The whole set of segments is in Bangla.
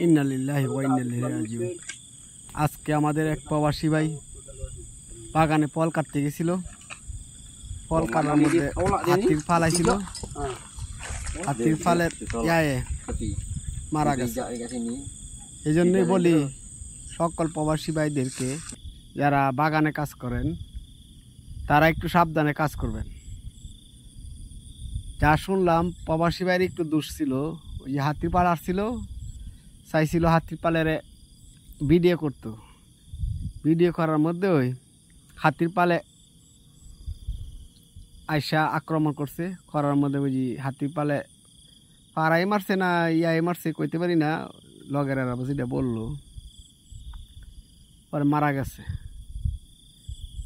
ইন্না লিল্লাহি ওয়া ইন্না ইলাইহি রাজিউন। আজকে আমাদের এক প্রবাসী ভাই বাগানে ফল কাটতে গেছিল। ফল কাটার মধ্যে হাতির ফাল আইছিল। হাতির ফালের মারা গেছে। এই জন্যই বলি সকল প্রবাসী ভাইদেরকে, যারা বাগানে কাজ করেন তারা একটু সাবধানে কাজ করবেন। যা শুনলাম প্রবাসী ভাইয়ের একটু দোষ ছিল, ওই যে হাতির পাল আসছিল, চাইছিল হাতির পালের ভিডিও করতো। ভিডিও করার মধ্যে ওই হাতির পালে আয়সা আক্রমণ করছে। করার মধ্যে বুঝি হাতির পালে পাড়াই মারছে না ইয়াই মারছে কইতে পারি না, লগের যেটা বললো, পরে মারা গেছে।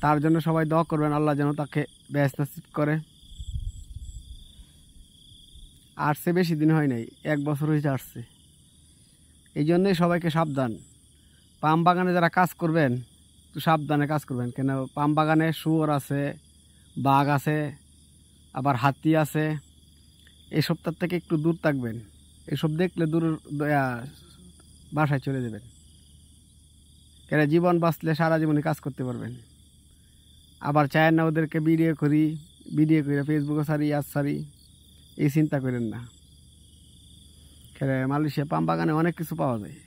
তার জন্য সবাই দোয়া করবেন, আল্লাহ যেন তাকে বেহেশত নসিব করে। আসছে বেশি দিন হয় নাই, 1 বছর হয়েছে আসছে। এই জন্যই সবাইকে সাবধান। পাম বাগানে যারা কাজ করবেন একটু সাবধানে কাজ করবেন, কেন পাম বাগানে শুয়োর আছে, বাঘ আছে, আবার হাতি আছে। এইসব তার থেকে একটু দূর থাকবেন। এসব দেখলে দূর বাসায় চলে যাবেন, কেন জীবন বাঁচলে সারা জীবনে কাজ করতে পারবেন। আবার চায় না ওদেরকে ভিডিও করে ফেসবুকে সারি সারি, এই চিন্তা করেন না। কেন মালয়েশিয়া পাম বাগানে অনেক কিছু পাওয়া যায়,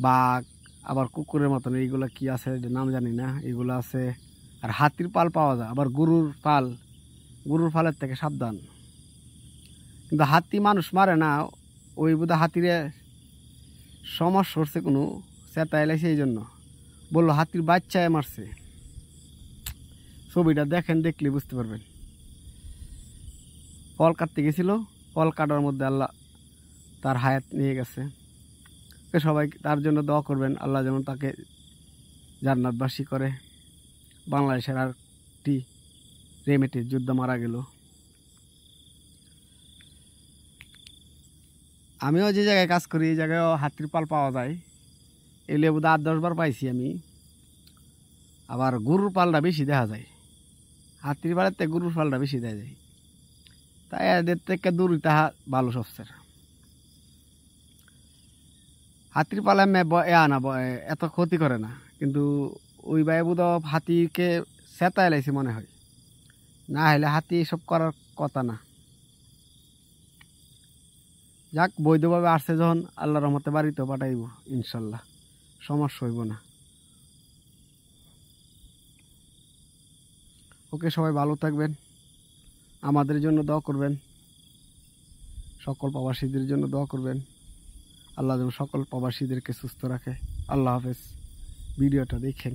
বাঘ, আবার কুকুরের মতন এইগুলো কি আছে নাম জানি না, এগুলো আছে। আর হাতির পাল পাওয়া যায়, আবার গরুর পালের থেকে সাবধান। কিন্তু হাতি মানুষ মারে না, ওই বোধ হাতিরে সমস্যা হচ্ছে কোনো চেতা এলাইছে, এই জন্য বললো হাতির বাচ্চায় মারছে। ছবিটা দেখেন, দেখলে বুঝতে পারবেন। ফল কাটতে গেছিল, ফল কাটার মধ্যে আল্লাহ তার হায়াত নিয়ে গেছে। সবাই তার জন্য দোয়া করবেন, আল্লাহ যেন তাকে জান্নাতবাসী করে। বাংলাদেশের আরেকটি রেমিটের যুদ্ধ মারা গেল। আমিও যে জায়গায় কাজ করি এই জায়গায়ও হাতির পাল পাওয়া যায়। এলে বোধ 8-10 বার পাইছি আমি। আবার গরুর পালটা বেশি দেখা যায়, হাতির পালের থেকে গরুর পালটা বেশি দেখা যায়। তাই এদের থেকে দূর তাহা ভালো সবচেয়ে। হাতির পালে এত ক্ষতি করে না, কিন্তু ওই ভাই বোধ হাতিকে চেতা এলাইছে মনে হয়, না হলে হাতি এসব করার কথা না। যাক, বৈধভাবে আসছে যখন, আল্লাহর রহমতে বাড়িতেও পাঠাইব ইনশাল্লাহ, সমস্যা হইব না। ওকে, সবাই ভালো থাকবেন, আমাদের জন্য দোয়া করবেন, সকল প্রবাসীদের জন্য দোয়া করবেন। আল্লাহ যেন সকল প্রবাসীদেরকে সুস্থ রাখে। আল্লাহ হাফেজ। ভিডিওটা দেখেন।